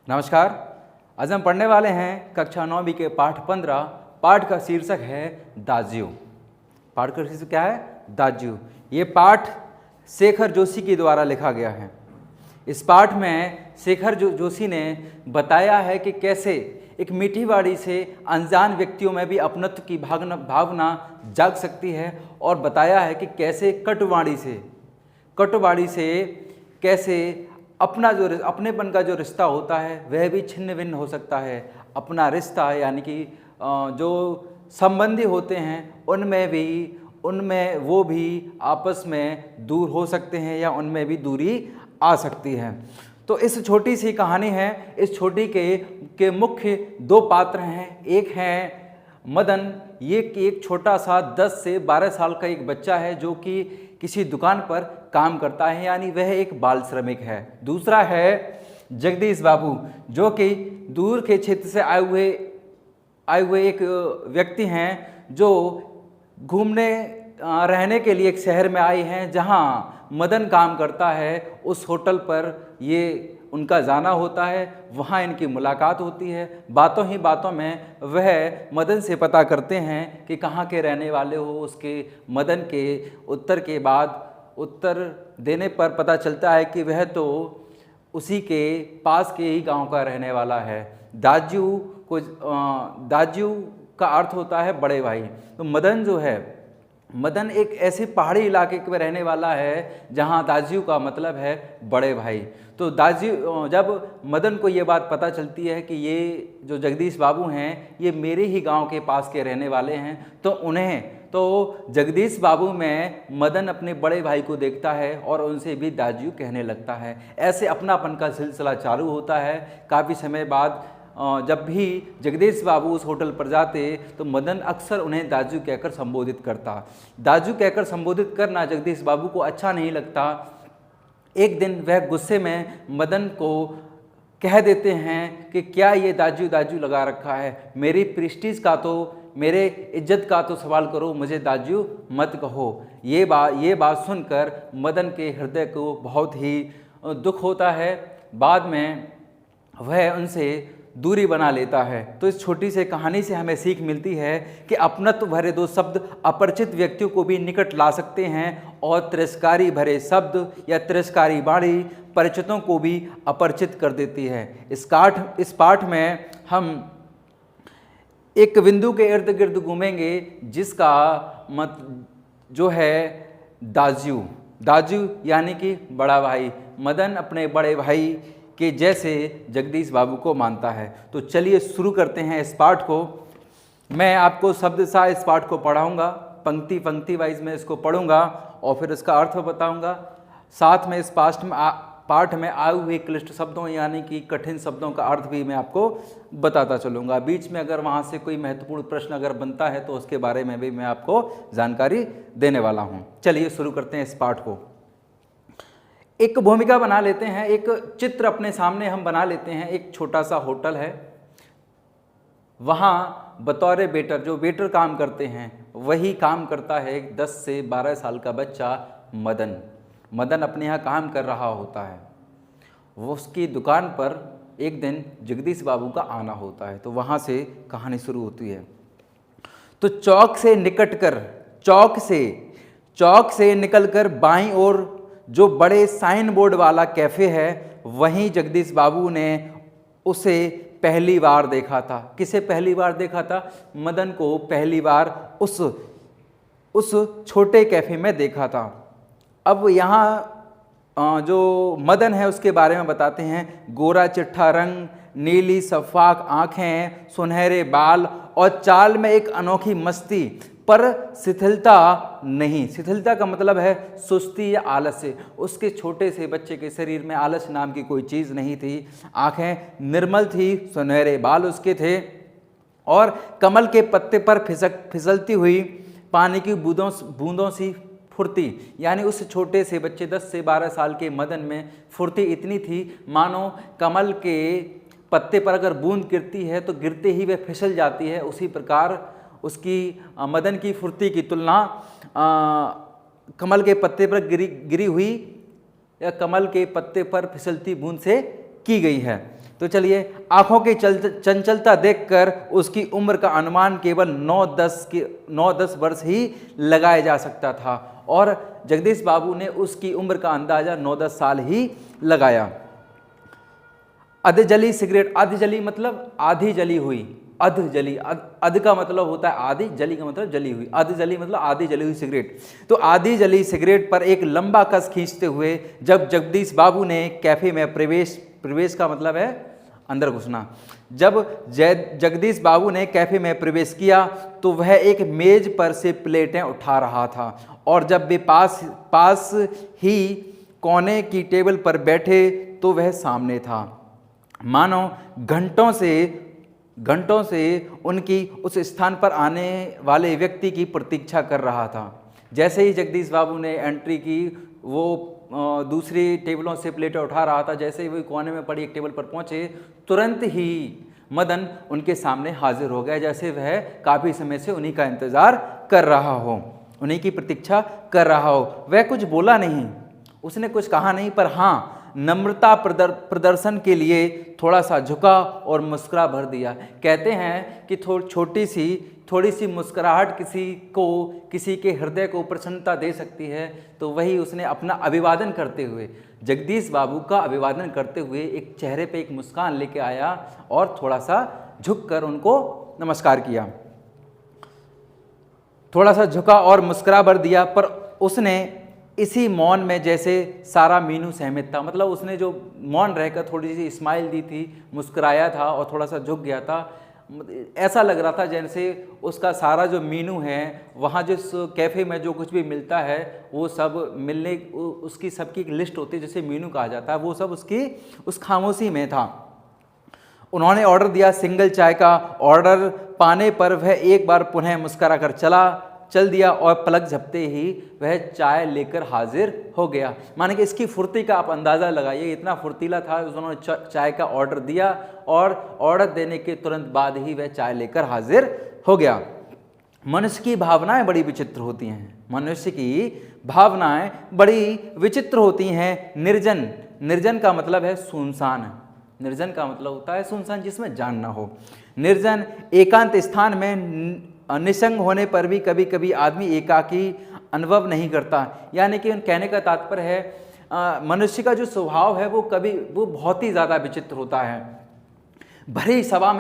नमस्कार। आज हम पढ़ने वाले हैं कक्षा 9वीं के पाठ 15। पाठ का शीर्षक है दाज्यू। पाठ का शीर्षक क्या है? दाज्यू। ये पाठ शेखर जोशी के द्वारा लिखा गया है। इस पाठ में शेखर जोशी ने बताया है कि कैसे एक मीठी वाणी से अनजान व्यक्तियों में भी अपनत्व की भावना जाग सकती है, और बताया है कि कैसे कटुवाणी से कैसे अपनेपन का जो रिश्ता होता है वह भी छिन्न भिन्न हो सकता है। अपना रिश्ता यानी कि जो संबंधी होते हैं उनमें वो भी आपस में दूर हो सकते हैं या उनमें भी दूरी आ सकती है। तो इस छोटी सी कहानी है। इस छोटी के मुख्य दो पात्र हैं। एक है मदन, ये एक छोटा सा 10 से 12 साल का एक बच्चा है जो कि किसी दुकान पर काम करता है, यानी वह एक बाल श्रमिक है। दूसरा है जगदीश बाबू, जो कि दूर के क्षेत्र से आए हुए एक व्यक्ति हैं जो घूमने रहने के लिए एक शहर में आए हैं जहां मदन काम करता है। उस होटल पर ये उनका जाना होता है, वहाँ इनकी मुलाकात होती है। बातों ही बातों में वह मदन से पता करते हैं कि कहाँ के रहने वाले हो। उसके मदन के उत्तर देने पर पता चलता है कि वह तो उसी के पास के ही गांव का रहने वाला है। दाज्यू का अर्थ होता है बड़े भाई। तो मदन एक ऐसे पहाड़ी इलाके में रहने वाला है जहां दाज्यू का मतलब है बड़े भाई। तो जब मदन को ये बात पता चलती है कि ये जो जगदीश बाबू हैं ये मेरे ही गांव के पास के रहने वाले हैं, तो जगदीश बाबू में मदन अपने बड़े भाई को देखता है और उनसे भी दाज्यू कहने लगता है। ऐसे अपनापन का सिलसिला चालू होता है। काफ़ी समय बाद जब भी जगदीश बाबू उस होटल पर जाते तो मदन अक्सर उन्हें दाज्यू कहकर संबोधित करता। दाज्यू कहकर संबोधित करना जगदीश बाबू को अच्छा नहीं लगता। एक दिन वह गुस्से में मदन को कह देते हैं कि क्या ये दाज्यू लगा रखा है, मेरी प्रेस्टीज का तो, मेरे इज्जत का तो सवाल करो, मुझे दाज्यू मत कहो। ये बात सुनकर मदन के हृदय को बहुत ही दुख होता है। बाद में वह उनसे दूरी बना लेता है। तो इस छोटी सी कहानी से हमें सीख मिलती है कि अपनत्व भरे दो शब्द अपरिचित व्यक्तियों को भी निकट ला सकते हैं, और तिरस्कारी भरे शब्द या तिरस्कारी वाणी परिचितों को भी अपरिचित कर देती है। इस पाठ में हम एक बिंदु के इर्द गिर्द घूमेंगे जिसका जो है दाज्यू यानी कि बड़ा भाई। मदन अपने बड़े भाई कि जैसे जगदीश बाबू को मानता है। तो चलिए शुरू करते हैं इस पाठ को। मैं आपको शब्दशः इस पाठ को पढ़ाऊंगा, पंक्ति वाइज में इसको पढ़ूंगा और फिर इसका अर्थ बताऊंगा। साथ में इस पाठ में आए हुए क्लिष्ट शब्दों यानी कि कठिन शब्दों का अर्थ भी मैं आपको बताता चलूँगा। बीच में अगर वहाँ से कोई महत्वपूर्ण प्रश्न अगर बनता है तो उसके बारे में भी मैं आपको जानकारी देने वाला हूँ। चलिए शुरू करते हैं इस पाठ को। एक भूमिका बना लेते हैं, एक चित्र अपने सामने हम बना लेते हैं। एक छोटा सा होटल है, वहाँ बतौर वेटर, जो वेटर काम करते हैं वही काम करता है एक 10 से 12 साल का बच्चा मदन अपने यहाँ काम कर रहा होता है। वो उसकी दुकान पर एक दिन जगदीश बाबू का आना होता है। तो वहाँ से कहानी शुरू होती है। तो चौक से निकलकर बाईं ओर जो बड़े साइन बोर्ड वाला कैफ़े है वहीं जगदीश बाबू ने उसे पहली बार देखा था। किसे पहली बार देखा था? मदन को पहली बार उस छोटे कैफ़े में देखा था। अब यहाँ जो मदन है उसके बारे में बताते हैं। गोरा चिट्ठा रंग, नीली शफाक आँखें, सुनहरे बाल और चाल में एक अनोखी मस्ती, पर शिथिलता नहीं। शिथिलता का मतलब है सुस्ती या आलस्य। उसके छोटे से बच्चे के शरीर में आलस्य नाम की कोई चीज़ नहीं थी। आंखें निर्मल थी, सुनहरे बाल उसके थे, और कमल के पत्ते पर फिसलती हुई पानी की बूंदों सी फुर्ती। यानी उस छोटे से बच्चे 10 से 12 साल के मदन में फुर्ती इतनी थी मानो कमल के पत्ते पर अगर बूंद गिरती है तो गिरते ही वह फिसल जाती है। उसी प्रकार उसकी मदन की फुर्ती की तुलना कमल के पत्ते पर गिरी हुई या कमल के पत्ते पर फिसलती बूंद से की गई है। तो चलिए, आंखों की चंचलता देखकर उसकी उम्र का अनुमान केवल 9-10 वर्ष ही लगाया जा सकता था और जगदीश बाबू ने उसकी उम्र का अंदाजा 9-10 साल ही लगाया। अधजली सिगरेट, अधजली मतलब आधी जली हुई, अधजली, अध का मतलब होता है आधी, जली का मतलब जली हुई, अधजली मतलब आधी जली हुई सिगरेट। तो आधी जली सिगरेट पर एक लंबा कस खींचते हुए जब जगदीश बाबू ने कैफे में प्रवेश का मतलब है अंदर घुसना, जब जगदीश बाबू ने कैफे में प्रवेश किया तो वह एक मेज पर से प्लेटें उठा रहा था और जब वे पास ही कोने की टेबल पर बैठे तो वह सामने था, मानो घंटों से उनकी उस स्थान पर आने वाले व्यक्ति की प्रतीक्षा कर रहा था। जैसे ही जगदीश बाबू ने एंट्री की, वो दूसरी टेबलों से प्लेटें उठा रहा था, जैसे ही वो कोने में पड़ी एक टेबल पर पहुंचे, तुरंत ही मदन उनके सामने हाजिर हो गया, जैसे वह काफ़ी समय से उन्हीं का इंतज़ार कर रहा हो, उन्हीं की प्रतीक्षा कर रहा हो। वह कुछ बोला नहीं, उसने कुछ कहा नहीं, पर हाँ नम्रता प्रदर्शन के लिए थोड़ा सा झुका और मुस्कुरा भर दिया। कहते हैं कि थोड़ी सी मुस्कुराहट किसी के हृदय को प्रसन्नता दे सकती है। तो वही उसने अपना अभिवादन करते हुए, जगदीश बाबू का अभिवादन करते हुए एक चेहरे पे एक मुस्कान लेके आया और थोड़ा सा झुककर उनको नमस्कार किया, थोड़ा सा झुका और मुस्कुरा भर दिया। पर उसने इसी मौन में जैसे सारा मीनू सहमत था, मतलब उसने जो मौन रहकर थोड़ी सी स्माइल दी थी, मुस्कुराया था और थोड़ा सा झुक गया था, ऐसा लग रहा था जैसे उसका सारा जो मीनू है, वहाँ जिस कैफ़े में जो कुछ भी मिलता है वो सब मिलने, उसकी सबकी एक लिस्ट होती है जिसे मीनू कहा जाता है, वो सब उसकी उस खामोशी में था। उन्होंने ऑर्डर दिया, सिंगल चाय का ऑर्डर पाने पर वह एक बार पुनः मुस्कुरा कर चल दिया और पलक झपते ही वह चाय लेकर हाजिर हो गया। माने कि इसकी फुर्ती का आप अंदाज़ा लगाइए, इतना फुर्तीला था। उन्होंने चाय का ऑर्डर दिया और ऑर्डर देने के तुरंत बाद ही वह चाय लेकर हाजिर हो गया। मनुष्य की भावनाएं बड़ी विचित्र होती हैं, मनुष्य की भावनाएं बड़ी विचित्र होती हैं। निर्जन का मतलब है सुनसान, निर्जन का मतलब होता है सुनसान, जिसमें जान ना हो। निर्जन एकांत स्थान में निसंग होने पर भी कभी कभी आदमी एकाकी अनुभव नहीं करता। यानी कि उन कहने का तात्पर्य है मनुष्य का जो स्वभाव है वो बहुत ही ज़्यादा विचित्र होता है। भरी सभा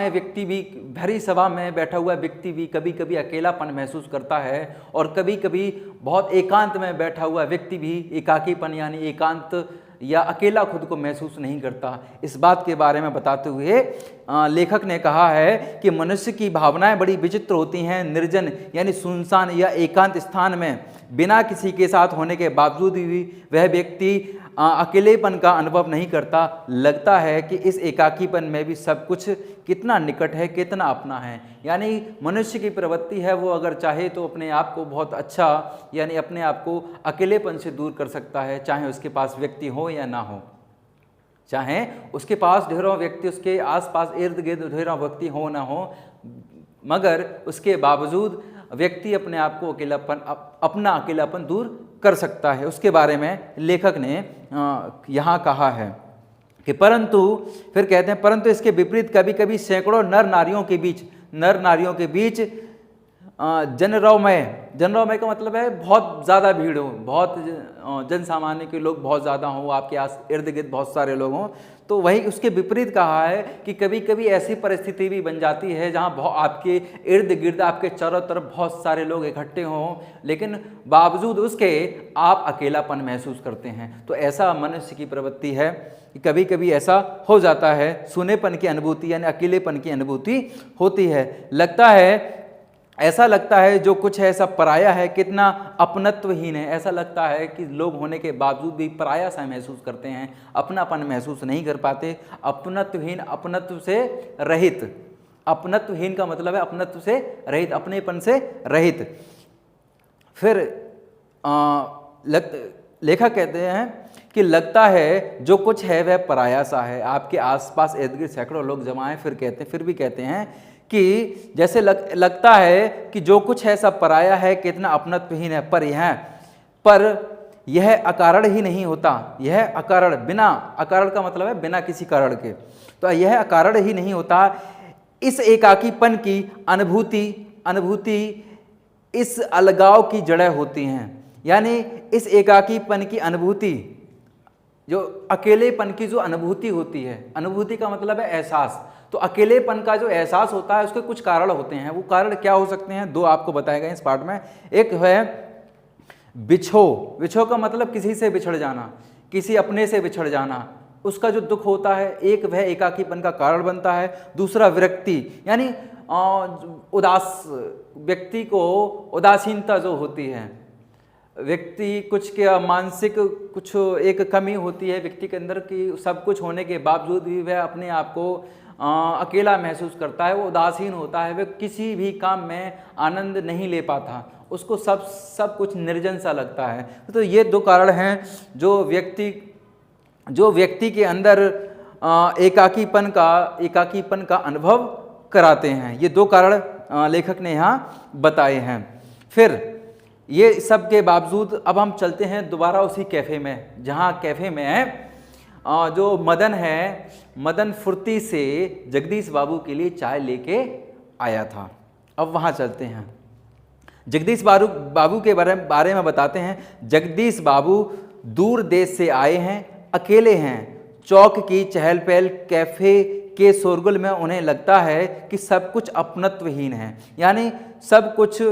में बैठा हुआ व्यक्ति भी कभी कभी अकेलापन महसूस करता है और कभी कभी बहुत एकांत में बैठा हुआ व्यक्ति भी एकाकीपन यानी एकांत या अकेला खुद को महसूस नहीं करता। इस बात के बारे में बताते हुए लेखक ने कहा है कि मनुष्य की भावनाएं बड़ी विचित्र होती हैं। निर्जन यानी सुनसान या एकांत स्थान में बिना किसी के साथ होने के बावजूद भी वह व्यक्ति अकेलेपन का अनुभव नहीं करता। लगता है कि इस एकाकीपन में भी सब कुछ कितना निकट है, कितना अपना है। यानी मनुष्य की प्रवृत्ति है, वो अगर चाहे तो अपने आप को बहुत अच्छा यानी अपने आप को अकेलेपन से दूर कर सकता है, चाहे उसके पास व्यक्ति हो या ना हो, चाहे उसके पास ढेरों व्यक्ति, उसके आसपास इर्द गिर्द ढेरों व्यक्ति हो ना हो, मगर उसके बावजूद व्यक्ति अपने आप को अपना अकेलापन दूर कर सकता है। उसके बारे में लेखक ने यहाँ कहा है कि फिर कहते हैं परंतु इसके विपरीत कभी कभी सैकड़ों नर नारियों के बीच जनरवमय का मतलब है बहुत ज़्यादा भीड़ हो, बहुत जन सामान्य के लोग बहुत ज़्यादा हों, आपके आस इर्द गिर्द बहुत सारे लोग हों। तो वही उसके विपरीत कहा है कि कभी कभी ऐसी परिस्थिति भी बन जाती है जहां आपके इर्द गिर्द आपके चारों तरफ बहुत सारे लोग इकट्ठे हों, लेकिन बावजूद उसके आप अकेलापन महसूस करते हैं। तो ऐसा मनुष्य की प्रवृत्ति है कि कभी कभी ऐसा हो जाता है, सूनेपन की अनुभूति यानी अकेलेपन की अनुभूति होती है। ऐसा लगता है जो कुछ है सब पराया है, कितना अपनत्वहीन है। ऐसा लगता है कि लोग होने के बावजूद भी पराया सा महसूस करते हैं, अपनापन महसूस नहीं कर पाते। अपनत्वहीन, अपनत्व से रहित, अपनत्वहीन का मतलब है अपनत्व से रहित, अपनेपन से रहित। फिर लेखक कहते हैं कि लगता है जो कुछ है वह पराया सा है। आपके आसपास इर्द गिर्द सैकड़ों लोग जमा हैं, फिर भी कहते हैं कि जैसे लगता है कि जो कुछ है सब पराया है, कितना अपनत्वहीन है। पर यह अकारण ही नहीं होता, यह अकारण, बिना, अकारण का मतलब है बिना किसी कारण के, तो यह अकारण ही नहीं होता। इस एकाकीपन की अनुभूति इस अलगाव की जड़ें होती हैं। यानी इस एकाकीपन की अनुभूति, जो अकेलेपन की जो अनुभूति होती है, अनुभूति का मतलब है एहसास, तो अकेलेपन का जो एहसास होता है उसके कुछ कारण होते हैं। वो कारण क्या हो सकते हैं, दो आपको बताए गए इस पार्ट में। एक है बिछो का मतलब किसी से बिछड़ जाना, किसी अपने से बिछड़ जाना, उसका जो दुख होता है, एक वह एकाकीपन का कारण बनता है। दूसरा विरक्ति, यानी उदास, व्यक्ति को उदासीनता जो होती है, व्यक्ति कुछ के मानसिक कुछ एक कमी होती है व्यक्ति के अंदर कि सब कुछ होने के बावजूद भी वह अपने आप को अकेला महसूस करता है, वो उदासीन होता है, वह किसी भी काम में आनंद नहीं ले पाता, उसको सब कुछ निर्जन सा लगता है। तो ये दो कारण हैं जो व्यक्ति के अंदर एकाकीपन का अनुभव कराते हैं। ये दो कारण लेखक ने यहाँ बताए हैं। फिर ये सब के बावजूद अब हम चलते हैं दोबारा उसी कैफ़े में, जहाँ कैफ़े में जो मदन है, मदन फुर्ती से जगदीश बाबू के लिए चाय लेके आया था। अब वहाँ चलते हैं, जगदीश बाबू के बारे में बताते हैं। जगदीश बाबू दूर देश से आए हैं, अकेले हैं, चौक की चहल पहल, कैफ़े के शोरगुल में उन्हें लगता है कि सब कुछ अपनत्वहीन है। यानी सब कुछ,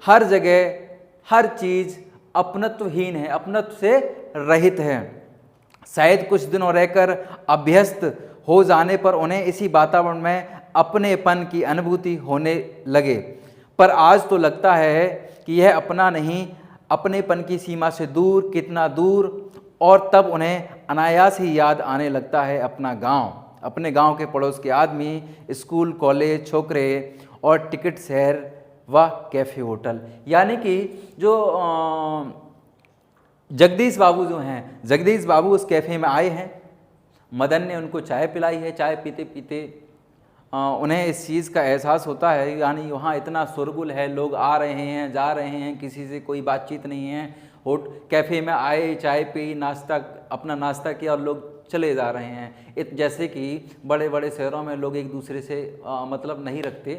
हर जगह, हर चीज़ अपनत्वहीन है, अपनत्व से रहित है। शायद कुछ दिनों रहकर अभ्यस्त हो जाने पर उन्हें इसी वातावरण में अपनेपन की अनुभूति होने लगे, पर आज तो लगता है कि यह अपना नहीं, अपनेपन की सीमा से दूर, कितना दूर। और तब उन्हें अनायास ही याद आने लगता है अपना गांव, अपने गांव के पड़ोस के आदमी, स्कूल, कॉलेज, छोकरे और टिकट शहर व कैफ़े, होटल। यानी कि जो जगदीश बाबू जो हैं, जगदीश बाबू उस कैफ़े में आए हैं, मदन ने उनको चाय पिलाई है, चाय पीते पीते उन्हें इस चीज़ का एहसास होता है, यानी वहाँ इतना शोरगुल है, लोग आ रहे हैं, जा रहे हैं, किसी से कोई बातचीत नहीं है। कैफ़े में आए, चाय पी, अपना नाश्ता किया और लोग चले जा रहे हैं। जैसे कि बड़े बड़े शहरों में लोग एक दूसरे से मतलब नहीं रखते,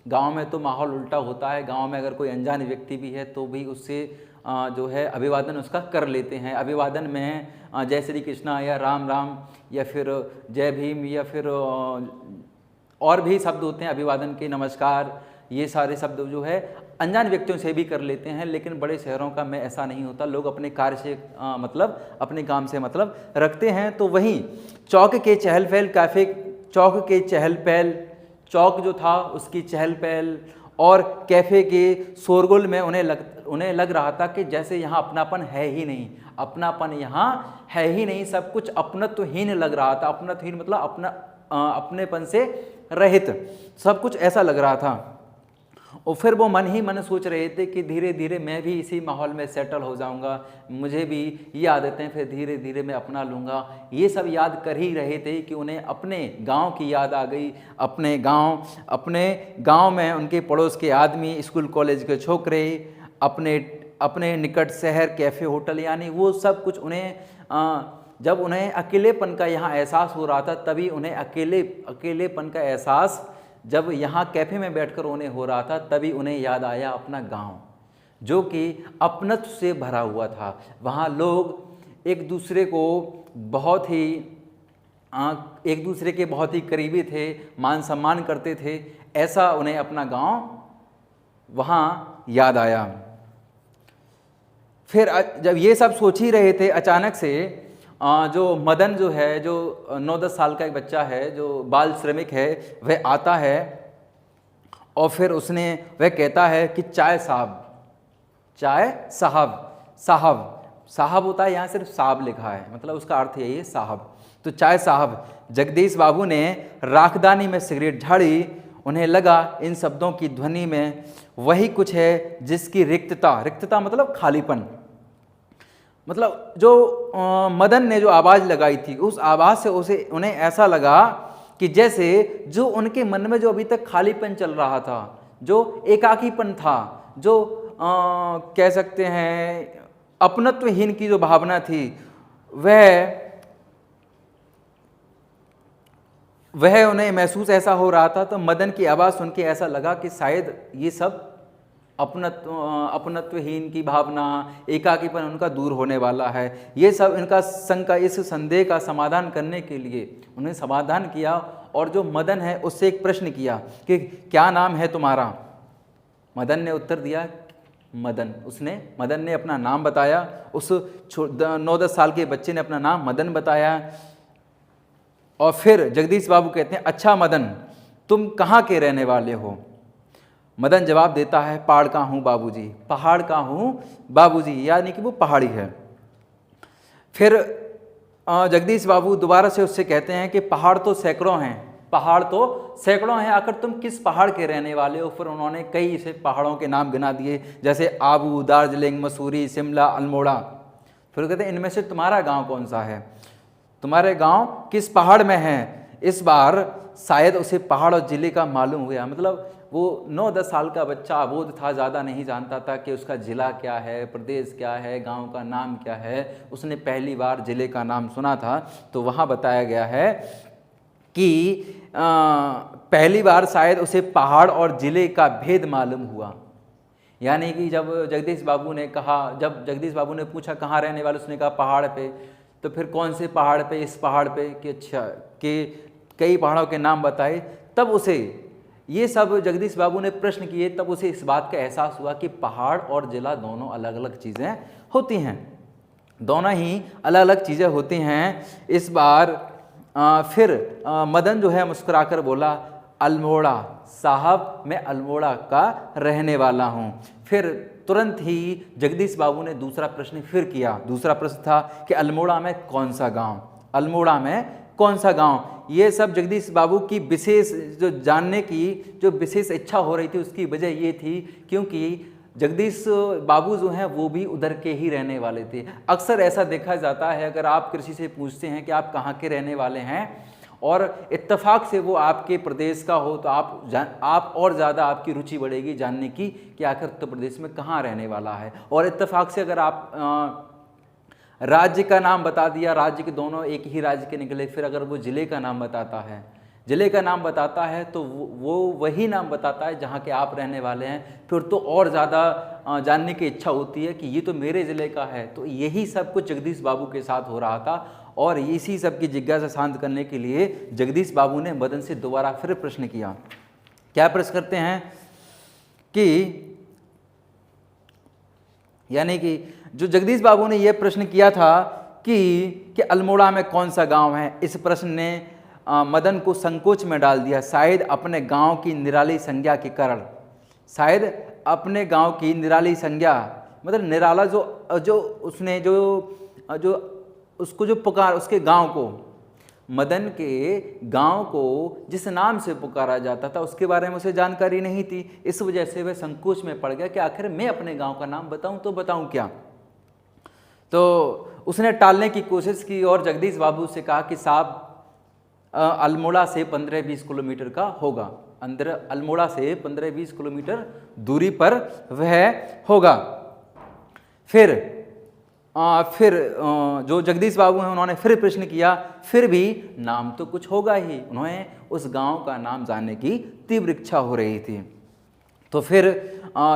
गांव में तो माहौल उल्टा होता है। गांव में अगर कोई अनजान व्यक्ति भी है तो भी उससे जो है अभिवादन उसका कर लेते हैं। अभिवादन में जय श्री कृष्णा या राम राम या फिर जय भीम या फिर और भी शब्द होते हैं अभिवादन के, नमस्कार, ये सारे शब्द जो है अनजान व्यक्तियों से भी कर लेते हैं। लेकिन बड़े शहरों का में ऐसा नहीं होता, लोग अपने कार्य से मतलब अपने काम से मतलब रखते हैं। तो वहीं चौक के चहल पहल, कैफ़े चौक के चहल पहल, चौक जो था उसकी चहल पहल और कैफ़े के शोरगुल में उन्हें लग रहा था कि जैसे यहाँ अपनापन है ही नहीं, अपनापन यहाँ है ही नहीं, सब कुछ अपनत्वहीन लग रहा था। अपनत्वहीन मतलब अपनेपन से रहित, सब कुछ ऐसा लग रहा था। और फिर वो मन ही मन सोच रहे थे कि धीरे धीरे मैं भी इसी माहौल में सेटल हो जाऊंगा, मुझे भी ये आदतें फिर धीरे धीरे मैं अपना लूँगा। ये सब याद कर ही रहे थे कि उन्हें अपने गांव की याद आ गई। अपने गांव में उनके पड़ोस के आदमी, स्कूल कॉलेज के छोकरे, अपने निकट शहर, कैफ़े, होटल, यानी वो सब कुछ उन्हें जब उन्हें अकेलेपन का यहाँ एहसास हो रहा था, तभी उन्हें अकेलेपन का एहसास जब यहाँ कैफ़े में बैठकर उन्हें हो रहा था, तभी उन्हें याद आया अपना गांव, जो कि अपनत्व से भरा हुआ था। वहाँ लोग एक दूसरे के बहुत ही करीबी थे, मान सम्मान करते थे। ऐसा उन्हें अपना गांव वहाँ याद आया। फिर जब ये सब सोच ही रहे थे, अचानक से जो मदन जो है, जो 9-10 साल का एक बच्चा है, जो बाल श्रमिक है, वह आता है और फिर वह कहता है कि चाय साहब होता है, यहाँ सिर्फ साहब लिखा है, मतलब उसका अर्थ यही है साहब। तो चाय साहब। जगदीश बाबू ने राखदानी में सिगरेट झाड़ी। उन्हें लगा इन शब्दों की ध्वनि में वही कुछ है जिसकी रिक्तता मतलब खालीपन, मतलब जो मदन ने जो आवाज़ लगाई थी, उस आवाज़ से उन्हें ऐसा लगा कि जैसे जो उनके मन में जो अभी तक खालीपन चल रहा था, जो एकाकीपन था, जो कह सकते हैं अपनत्वहीन की जो भावना थी वह उन्हें महसूस ऐसा हो रहा था। तो मदन की आवाज़ सुन के ऐसा लगा कि शायद ये सब अपनत्वहीन की भावना, एकाकीपन उनका दूर होने वाला है। ये सब इनका शंका, इस संदेह का समाधान करने के लिए उन्हें समाधान किया और जो मदन है उससे एक प्रश्न किया कि क्या नाम है तुम्हारा। मदन ने उत्तर दिया मदन। मदन ने अपना नाम बताया। उस 9-10 साल के बच्चे ने अपना नाम मदन बताया। और फिर जगदीश बाबू कहते हैं, अच्छा मदन, तुम कहाँ के रहने वाले हो? मदन जवाब देता है, पहाड़ का हूँ बाबूजी। पहाड़ का हूँ बाबूजी, यानी कि वो पहाड़ी है। फिर जगदीश बाबू दोबारा से उससे कहते हैं कि पहाड़ तो सैकड़ों हैं, पहाड़ तो सैकड़ों हैं, आखिर तुम किस पहाड़ के रहने वाले हो? फिर उन्होंने कई से पहाड़ों के नाम गिना दिए, जैसे आबू, दार्जिलिंग, मसूरी, शिमला, अल्मोड़ा। फिर कहते हैं, इनमें से तुम्हारा गांव कौन सा है? तुम्हारे गांव किस पहाड़ में है? इस बार शायद उसे पहाड़ और ज़िले का मालूम हुआ। मतलब वो 9-10 साल का बच्चा अबोध था, ज़्यादा नहीं जानता था कि उसका ज़िला क्या है, प्रदेश क्या है, गांव का नाम क्या है। उसने पहली बार ज़िले का नाम सुना था। तो वहाँ बताया गया है कि पहली बार शायद उसे पहाड़ और ज़िले का भेद मालूम हुआ। यानी कि जब जगदीश बाबू ने पूछा कहाँ रहने वाले, उसने कहा पहाड़ पे। तो फिर कौन से पहाड़ पे? इस पहाड़ पे। कि अच्छा, कि कई पहाड़ों के नाम बताए। तब उसे ये सब जगदीश बाबू ने प्रश्न किए, तब उसे इस बात का एहसास हुआ कि पहाड़ और ज़िला दोनों अलग अलग चीज़ें होती हैं, दोनों ही अलग अलग चीज़ें होती हैं। इस बार फिर मदन जो है मुस्कुराकर बोला, अल्मोड़ा साहब, मैं अल्मोड़ा का रहने वाला हूँ। फिर तुरंत ही जगदीश बाबू ने दूसरा प्रश्न फिर किया। दूसरा प्रश्न था कि अल्मोड़ा में कौन सा गांव? अल्मोड़ा में कौन सा गांव? ये सब जगदीश बाबू की विशेष जो जानने की जो विशेष इच्छा हो रही थी, उसकी वजह ये थी क्योंकि जगदीश बाबू जो हैं वो भी उधर के ही रहने वाले थे। अक्सर ऐसा देखा जाता है, अगर आप किसी से पूछते हैं कि आप कहाँ के रहने वाले हैं और इत्तेफाक से वो आपके प्रदेश का हो, तो आप और ज़्यादा आपकी रुचि बढ़ेगी जानने की कि आखिर उत्तर प्रदेश में कहाँ रहने वाला है। और इत्तेफाक से अगर आप राज्य का नाम बता दिया, राज्य के दोनों एक ही राज्य के निकले, फिर अगर वो ज़िले का नाम बताता है, तो वो वही नाम बताता है जहाँ के आप रहने वाले हैं, फिर तो और ज़्यादा जानने की इच्छा होती है कि ये तो मेरे ज़िले का है। तो यही सब कुछ जगदीश बाबू के साथ हो रहा था और इसी सब की जिज्ञासा शांत करने के लिए जगदीश बाबू ने मदन से दोबारा फिर प्रश्न किया। क्या प्रश्न करते हैं कि यानी कि जो जगदीश बाबू ने यह प्रश्न किया था कि अल्मोड़ा में कौन सा गांव है, इस प्रश्न ने मदन को संकोच में डाल दिया। शायद अपने गांव की निराली संज्ञा के कारण, शायद अपने गांव की निराली संज्ञा, मतलब निराला जो उसने जो उसको जो पुकार, उसके गांव को, मदन के गांव को जिस नाम से पुकारा जाता था उसके बारे में उसे जानकारी नहीं थी। इस वजह से वह संकोच में पड़ गया कि आखिर मैं अपने गांव का नाम बताऊं तो बताऊं क्या। तो उसने टालने की कोशिश की और जगदीश बाबू से कहा कि साहब अल्मोड़ा से 15-20 किलोमीटर का होगा, अंदर अल्मोड़ा से 15-20 किलोमीटर दूरी पर वह होगा। फिर जो जगदीश बाबू हैं उन्होंने फिर प्रश्न किया, फिर भी नाम तो कुछ होगा ही। उन्हें उस गांव का नाम जानने की तीव्र इच्छा हो रही थी। तो फिर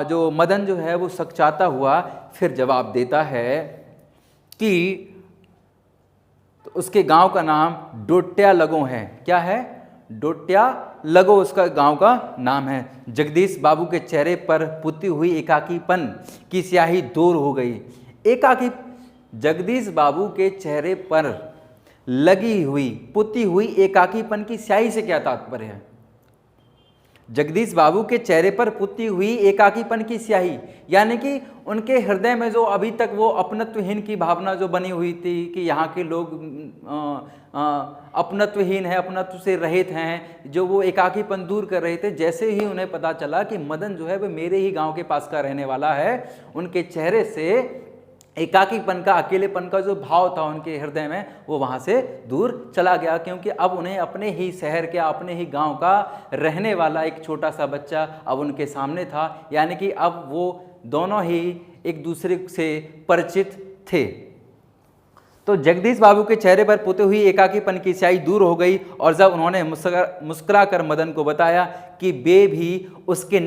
जो मदन जो है वो सकचाता हुआ फिर जवाब देता है कि तो उसके गांव का नाम डोट्या लगो है। क्या है? डोट्या लगो उसका गांव का नाम है। जगदीश बाबू के चेहरे पर पुती हुई एकाकीपन की स्याही दूर हो गई। जगदीश बाबू के चेहरे पर लगी हुई पुती हुई एकाकीपन की स्याही से क्या तात्पर्य है? जगदीश बाबू के चेहरे पर पुती हुई एकाकीपन की स्याही, यानी कि उनके हृदय में जो अभी तक वो अपनत्वहीन की भावना जो बनी हुई थी कि यहाँ के लोग अपनत्वहीन है, अपनत्व से रहित हैं, जो वो एकाकीपन दूर कर रहे थे, जैसे ही उन्हें पता चला कि मदन जो है वो मेरे ही गांव के पास का रहने वाला है, उनके चेहरे से एकाकीपन का, अकेलेपन का जो भाव था उनके हृदय में वो वहाँ से दूर चला गया। क्योंकि अब उन्हें अपने ही शहर के, अपने ही गांव का रहने वाला एक छोटा सा बच्चा अब उनके सामने था। यानी कि अब वो दोनों ही एक दूसरे से परिचित थे। तो जगदीश बाबू के चेहरे पर पुती हुई एकाकीपन की स्याही दूर हो गई और जब उन्होंने मुस्कुराकर मदन को बताया कि वे भी उसके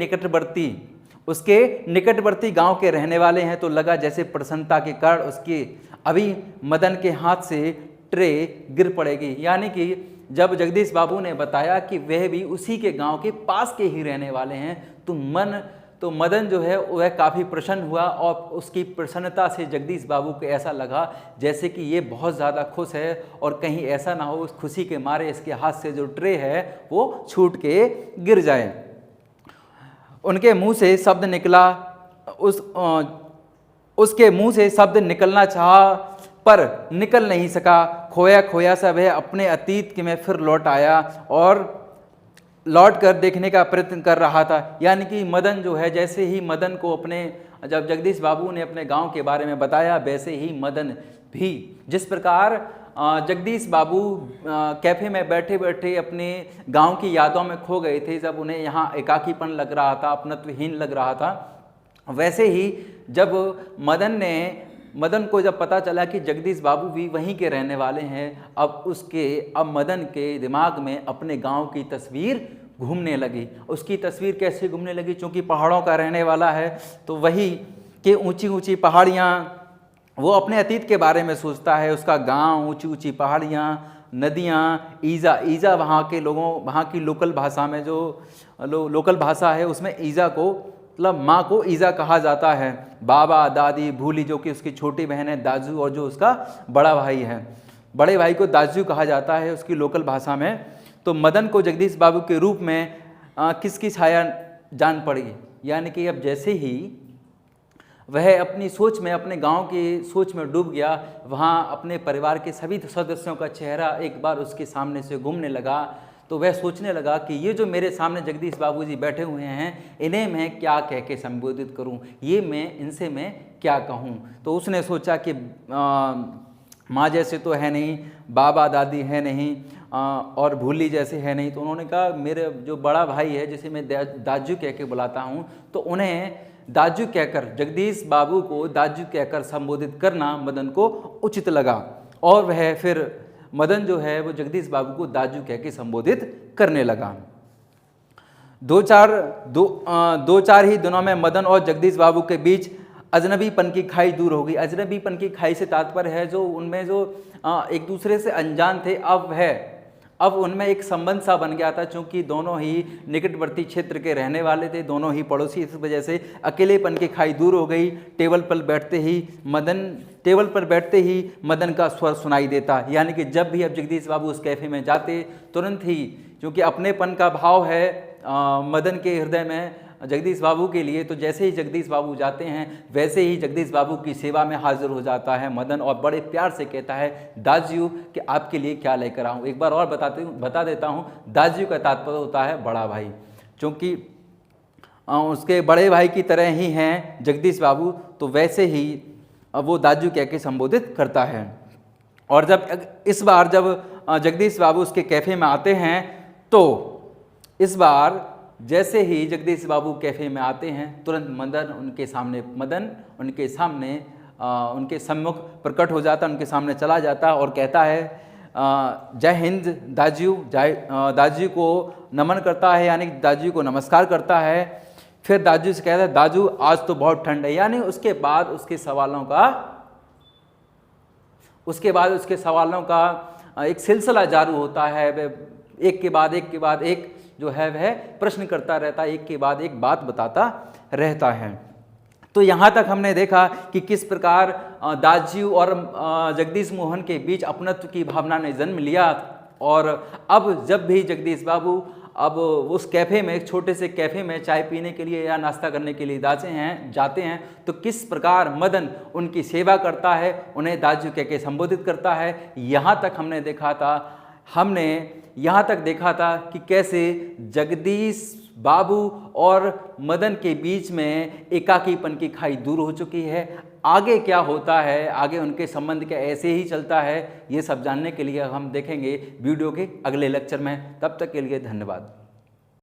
निकटवर्ती गांव के रहने वाले हैं, तो लगा जैसे प्रसन्नता के कारण उसके अभी मदन के हाथ से ट्रे गिर पड़ेगी। यानी कि जब जगदीश बाबू ने बताया कि वह भी उसी के गांव के पास के ही रहने वाले हैं, तो मदन जो है वह काफ़ी प्रसन्न हुआ और उसकी प्रसन्नता से जगदीश बाबू को ऐसा लगा जैसे कि ये बहुत ज़्यादा खुश है और कहीं ऐसा ना हो उस खुशी के मारे इसके हाथ से जो ट्रे है वो छूट के गिर जाए। उनके मुंह से शब्द निकला, उसके मुंह से शब्द निकलना चाहा पर निकल नहीं सका। खोया खोया सा वह अपने अतीत में फिर लौट आया और लौट कर देखने का प्रयत्न कर रहा था। यानी कि मदन जो है, जैसे ही मदन को जब जगदीश बाबू ने अपने गांव के बारे में बताया, वैसे ही मदन भी, जिस प्रकार जगदीश बाबू कैफ़े में बैठे बैठे अपने गांव की यादों में खो गए थे, जब उन्हें यहाँ एकाकीपन लग रहा था, अपनत्वहीन लग रहा था, वैसे ही जब मदन को जब पता चला कि जगदीश बाबू भी वहीं के रहने वाले हैं, अब मदन के दिमाग में अपने गांव की तस्वीर घूमने लगी। उसकी तस्वीर कैसे घूमने लगी? चूँकि पहाड़ों का रहने वाला है, तो वही के ऊंची ऊंची पहाड़ियाँ, वो अपने अतीत के बारे में सोचता है। उसका गांव, ऊंची ऊंची पहाड़ियाँ, नदियाँ, ईज़ा वहाँ की लोकल भाषा में जो लोकल भाषा है उसमें ईज़ा को मतलब माँ को ईज़ा कहा जाता है। बाबा, दादी, भूली जो कि उसकी छोटी बहन है, दाजू, और जो उसका बड़ा भाई है, बड़े भाई को दाजू कहा जाता है उसकी लोकल भाषा में। तो मदन को जगदीश बाबू के रूप में किसकी छाया जान पड़ी? यानी कि अब जैसे ही वह अपनी सोच में, अपने गांव की सोच में डूब गया, वहाँ अपने परिवार के सभी सदस्यों का चेहरा एक बार उसके सामने से घूमने लगा। तो वह सोचने लगा कि ये जो मेरे सामने जगदीश बाबू जी बैठे हुए हैं, इन्हें मैं क्या कह के संबोधित करूं, इनसे मैं क्या कहूं। तो उसने सोचा कि माँ जैसे तो है नहीं, बाबा दादी है नहीं, और भूली जैसे है नहीं। तो उन्होंने कहा मेरे जो बड़ा भाई है, जिसे मैं दाजू कह के बुलाता हूँ, तो उन्हें दाजू कहकर, जगदीश बाबू को दाजू कहकर संबोधित करना मदन को उचित लगा। और वह फिर मदन जो है वो जगदीश बाबू को दाजू कह के संबोधित करने लगा। दो चार ही दिनों में मदन और जगदीश बाबू के बीच अजनबीपन की खाई दूर हो गई। अजनबीपन की खाई से तात्पर्य है जो उनमें जो एक दूसरे से अनजान थे, अब उनमें एक संबंध सा बन गया था। चूँकि दोनों ही निकटवर्ती क्षेत्र के रहने वाले थे, दोनों ही पड़ोसी, इस वजह से अकेलेपन की खाई दूर हो गई। टेबल पर बैठते ही मदन का स्वर सुनाई देता। यानी कि जब भी अब जगदीश बाबू उस कैफ़े में जाते, तुरंत ही, क्योंकि अपनेपन का भाव है मदन के हृदय में जगदीश बाबू के लिए, तो जैसे ही जगदीश बाबू जाते हैं, वैसे ही जगदीश बाबू की सेवा में हाजिर हो जाता है मदन, और बड़े प्यार से कहता है दाजू कि आपके लिए क्या लेकर आऊँ। एक बार और बता देता हूँ, दाजू का तात्पर्य होता है बड़ा भाई, क्योंकि उसके बड़े भाई की तरह ही हैं जगदीश बाबू, तो वैसे ही वो दाजू कह के संबोधित करता है। और इस बार जब जगदीश बाबू उसके कैफ़े में आते हैं, तो इस बार जैसे ही जगदीश बाबू कैफ़े में आते हैं, तुरंत मदन उनके सम्मुख प्रकट हो जाता, उनके सामने चला जाता और कहता है जय हिंद दाजू को नमन करता है, यानी दाजू को नमस्कार करता है। फिर दाजू से कहता है दाजू आज तो बहुत ठंड है। यानी उसके बाद उसके सवालों का एक सिलसिला जारी होता है। एक के बाद एक जो है वह प्रश्न करता रहता है, एक के बाद एक बात बताता रहता है। तो यहाँ तक हमने देखा कि किस प्रकार दाजू और जगदीश मोहन के बीच अपनत्व की भावना ने जन्म लिया। और अब जब भी जगदीश बाबू अब उस कैफ़े में, एक छोटे से कैफ़े में चाय पीने के लिए या नाश्ता करने के लिए जाते हैं, तो किस प्रकार मदन उनकी सेवा करता है, उन्हें दाजू कह के संबोधित करता है। हमने यहाँ तक देखा था कि कैसे जगदीश बाबू और मदन के बीच में एकाकीपन की खाई दूर हो चुकी है। आगे क्या होता है, आगे उनके संबंध क्या ऐसे ही चलता है, ये सब जानने के लिए हम देखेंगे वीडियो के अगले लेक्चर में। तब तक के लिए धन्यवाद।